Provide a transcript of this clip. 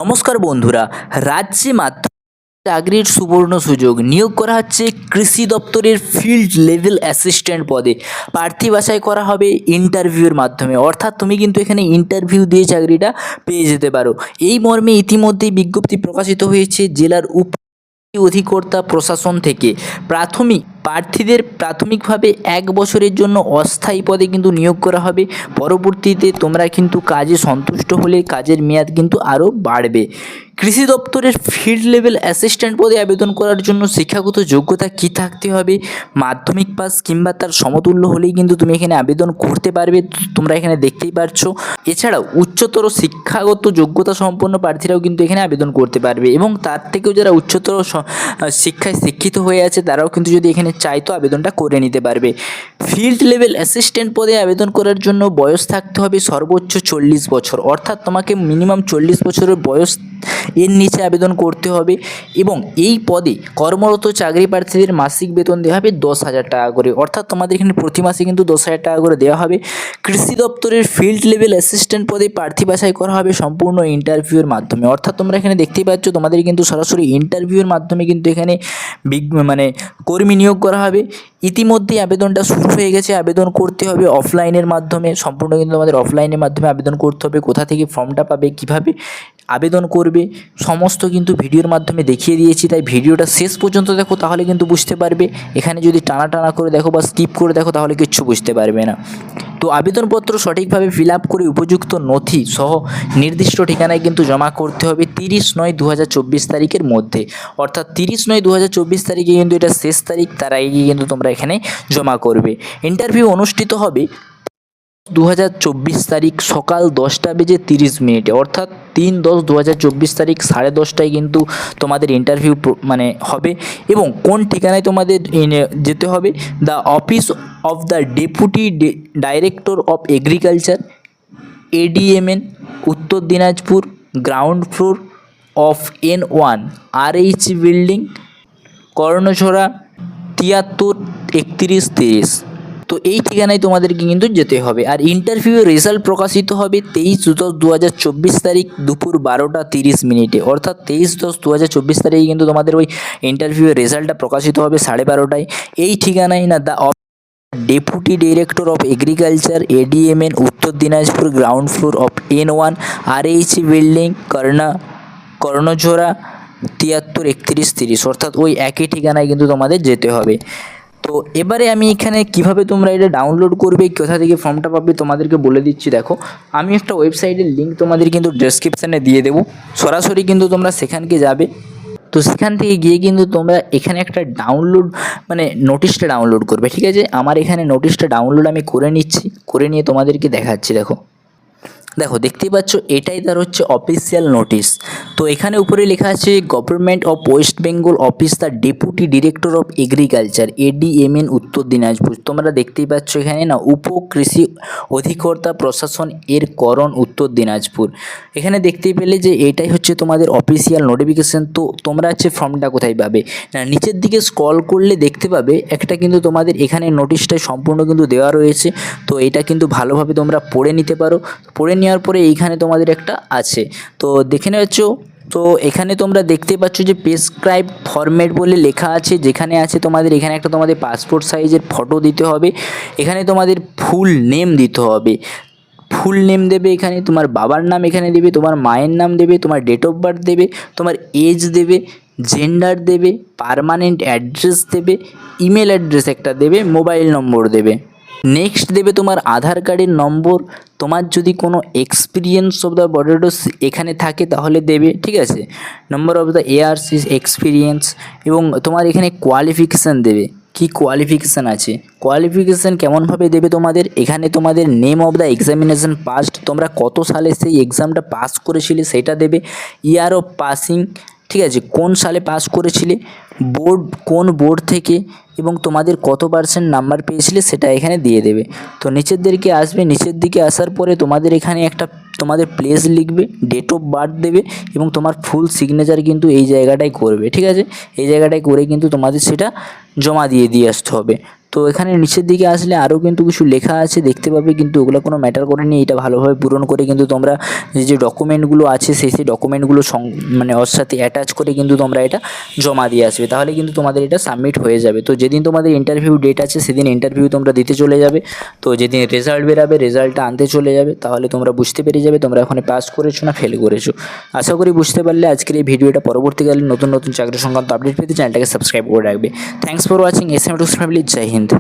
নমস্কার বন্ধুরা, রাজ্যে মাধ্যমিক চাকরির সুবর্ণ সুযোগ নিয়োগ করা হচ্ছে কৃষি দপ্তরের ফিল্ড লেভেল অ্যাসিস্ট্যান্ট পদে। প্রার্থী বাছাই করা হবে ইন্টারভিউর মাধ্যমে, অর্থাৎ তুমি কিন্তু এখানে ইন্টারভিউ দিয়ে চাকরিটা পেয়ে যেতে পারো। এই মর্মে ইতিমধ্যেই বিজ্ঞপ্তি প্রকাশিত হয়েছে জেলার অধিকর্তা প্রশাসন থেকে। প্রার্থীদের প্রাথমিকভাবে 1 বছরের জন্য অস্থায়ী পদে কিন্তু নিয়োগ করা হবে। পরবর্তীতে তোমরা কিন্তু কাজে সন্তুষ্ট হলে কাজের মেয়াদ কিন্তু আরও বাড়বে। কৃষি দপ্তরের ফিল্ড লেভেল অ্যাসিস্ট্যান্ট পদে আবেদন করার জন্য শিক্ষাগত যোগ্যতা কী থাকতে হবে? মাধ্যমিক পাস কিংবা তার সমতুল্য হলেই কিন্তু তুমি এখানে আবেদন করতে পারবে। তোমরা এখানে দেখতেই পারছো। এছাড়াও উচ্চতর শিক্ষাগত যোগ্যতা সম্পন্ন প্রার্থীরাও কিন্তু এখানে আবেদন করতে পারবে, এবং তার থেকেও যারা উচ্চতর শিক্ষায় শিক্ষিত হয়ে আছে তারাও কিন্তু যদি এখানে চায় তো আবেদনটা করে নিতে পারবে। ফিল্ড লেভেল অ্যাসিস্ট্যান্ট পদে আবেদন করার জন্য বয়স থাকতে হবে সর্বোচ্চ 40 বছর, অর্থাৎ তোমাকে মিনিমাম 40 বছরের বয়স এর নিচে আবেদন করতে হবে। এবং এই পদে কর্মরত চাকরি প্রার্থীদের মাসিক বেতন দেওয়া হবে 10,000 টাকা করে, অর্থাৎ তোমাদের এখানে প্রতি মাসে কিন্তু 10,000 টাকা করে দেওয়া হবে। কৃষি দপ্তরের ফিল্ড লেভেল অ্যাসিস্ট্যান্ট পদে প্রার্থী বাছাই করা হবে সম্পূর্ণ ইন্টারভিউর মাধ্যমে, অর্থাৎ তোমরা এখানে দেখতেই পাচ্ছ তোমাদের কিন্তু সরাসরি ইন্টারভিউর মাধ্যমে কিন্তু এখানে কর্মী নিয়োগ করা হবে। ইতিমধ্যেই আবেদনটা শুরু হয়ে গেছে। আবেদন করতে হবে অফলাইনের মাধ্যমে, সম্পূর্ণ কিন্তু আমাদের অফলাইনের মাধ্যমে আবেদন করতে হবে। কোথা থেকে ফর্মটা পাবে, কিভাবে আবেদন করবে, সমস্ত কিন্তু ভিডিওর মাধ্যমে দেখিয়ে দিয়েছি। তাই ভিডিওটা শেষ পর্যন্ত দেখো, তাহলে কিন্তু বুঝতে পারবে। এখানে যদি টানা করে দেখো বা স্কিপ করে দেখো তাহলে কিচ্ছু বুঝতে পারবে না। তো আবেদনপত্র সঠিকভাবে ফিল আপ করে উপযুক্ত নথি সহ নির্দিষ্ট ঠিকানায় কিন্তু জমা করতে হবে 30/9/2024 তারিখের মধ্যে, অর্থাৎ 30/9/2024 তারিখে কিন্তু এটা শেষ তারিখ। তার আগে কিন্তু তোমরা এখানে জমা করবে। ইন্টারভিউ অনুষ্ঠিত হবে 2024 তারিখ সকাল 10:30 অর্থাৎ 3/10/2024 তারিখ 10:30টায় কিন্তু তোমাদের ইন্টারভিউ হবে। এবং কোন ঠিকানায় তোমাদের যেতে হবে? The office of the deputy director of agriculture, ADMN, Uttar Dinajpur, ground floor of N1 RH building, Karnajhora 73 3130। তো এই ঠিকানায় তোমাদেরকে কিন্তু যেতে হবে। আর ইন্টারভিউয়ের রেজাল্ট প্রকাশিত হবে 23/10/2024 তারিখ দুপুর 12:30, অর্থাৎ 23/10/2024 তারিখে কিন্তু তোমাদের ওই ইন্টারভিউয়ের রেজাল্টটা প্রকাশিত হবে 12:30টায়। এই ঠিকানায় না the deputy director of agriculture, ADMN, Uttar Dinajpur, ground floor of N1 RH building, Karnajhora 73 3130, অর্থাৎ ওই একই ঠিকানায় কিন্তু তোমাদের যেতে হবে। তো এবারে আমি এখানে কিভাবে তোমরা এটা ডাউনলোড করবে, কোথা থেকে ফর্মটা পাবে তোমাদেরকে বলে দিচ্ছি। দেখো, আমি একটা ওয়েবসাইটের লিঙ্ক তোমাদের কিন্তু ডেসক্রিপশানে দিয়ে দেবো। সরাসরি কিন্তু তোমরা সেখানকে যাবে। তো সেখান থেকে গিয়ে কিন্তু তোমরা এখানে একটা নোটিশটা ডাউনলোড করবে। ঠিক আছে, আমার এখানে নোটিশটা ডাউনলোড আমি করে নিচ্ছি, করে নিয়ে তোমাদেরকে দেখাচ্ছি। দেখো দেখতেই পাচ্ছ, এটাই তার হচ্ছে অফিসিয়াল নোটিশ। তো এখানে উপরে লেখা আছে government of West Bengal office the deputy director of agriculture, ADMN, Uttar Dinajpur. তোমরা দেখতেই পাচ্ছ এখানে না উপকৃষি অধিকর্তা প্রশাসন এর করণ, উত্তর দিনাজপুর। এখানে দেখতেই পেলে যে এটাই হচ্ছে তোমাদের অফিসিয়াল নোটিফিকেশান। তো তোমরা হচ্ছে ফর্মটা কোথায় পাবে না, নিচের দিকে স্ক্রল করলে দেখতে পাবে একটা কিন্তু তোমাদের এখানে নোটিশটাই সম্পূর্ণ কিন্তু দেওয়া রয়েছে। তো এটা কিন্তু ভালোভাবে তোমরা পড়ে নিতে পারো। পড়ে নেওয়ার পরে এইখানে তোমাদের একটা আছে, তো দেখে নেওয়াচ্ছ। তো এখানে তোমরা দেখতে পাচ্ছ যে প্রেসক্রাইব ফরম্যাট বলে লেখা আছে, যেখানে আছে তোমাদের এখানে একটা তোমাদের পাসপোর্ট সাইজের ফটো দিতে হবে। এখানে তোমাদের ফুল নেম দিতে হবে, ফুল নেম দেবে, এখানে তোমার বাবার নাম এখানে দেবে, তোমার মায়ের নাম দেবে, তোমার ডেট অফ বার্থ দেবে, তোমার এজ দেবে, জেন্ডার দেবে, পার্মানেন্ট অ্যাড্রেস দেবে, ইমেল অ্যাড্রেস একটা দেবে, মোবাইল নম্বর দেবে। নেক্সট দেবে তোমার আধার কার্ডের নম্বর। তোমার যদি কোনো এক্সপিরিয়েন্স অফ দ্য বডিডোস এখানে থাকে তাহলে দেবে। ঠিক আছে, number of the years is experience, এবং তোমার এখানে কোয়ালিফিকেশান দেবে, কি কোয়ালিফিকেশান আছে। কোয়ালিফিকেশান কেমনভাবে দেবে তোমাদের এখানে তোমাদের name of the examination past, তোমরা কত সালে সেই এক্সামটা পাস করেছিলে সেটা দেবে। ইয়ার অফ পাসিং, ঠিক আছে, কোন সালে পাস করেছিলে, বোর্ড কোন বোর্ড থেকে, এবং তোমাদের কত % নাম্বার পেয়েছিলে সেটা এখানে দিয়ে দেবে। তো নিচের দিকে আসবে, নিচের দিকে আসার পরে তোমাদের এখানে একটা তোমাদের প্লেস লিখবে, ডেট অফ বার্থ দেবে, এবং তোমার ফুল সিগনেচার কিন্তু এই জায়গাটায় করবে। ঠিক আছে, এই জায়গাটায় করে কিন্তু তোমাদের সেটা জমা দিয়ে আসতে হবে। তো এখানে নিচের দিকে আসলে আরও কিন্তু কিছু লেখা আছে দেখতে পাবে, কিন্তু ওগুলো কোনো ম্যাটার করেনি। এটা ভালোভাবে পূরণ করে কিন্তু তোমরা যে ডকুমেন্টগুলো আছে সেই ডকুমেন্টগুলো মানে ওর সাথে অ্যাটাচ করে কিন্তু তোমরা এটা জমা দিয়ে আসবে, তাহলে কিন্তু তোমাদের এটা সাবমিট হয়ে যাবে। তো যেদিন তোমাদের ইন্টারভিউ ডেট আছে সেদিন ইন্টারভিউ তোমরা দিতে চলে যাবে। তো যেদিন রেজাল্ট বেরাবে রেজাল্টটা আনতে চলে যাবে, তাহলে তোমরা বুঝতে পেরে যাবে তোমরা ওখানে পাস করেছো না ফেল করেছো। আশা করি বুঝতে পারলে আজকের এই ভিডিওটা। পরবর্তীকালে নতুন নতুন চাকরি সংক্রান্ত আপডেট পেতে চ্যানেলটাকে সাবস্ক্রাইব করে রাখবে। Thanks for watching. S M টুস ফ্যামিলি। জয় হিন্দ।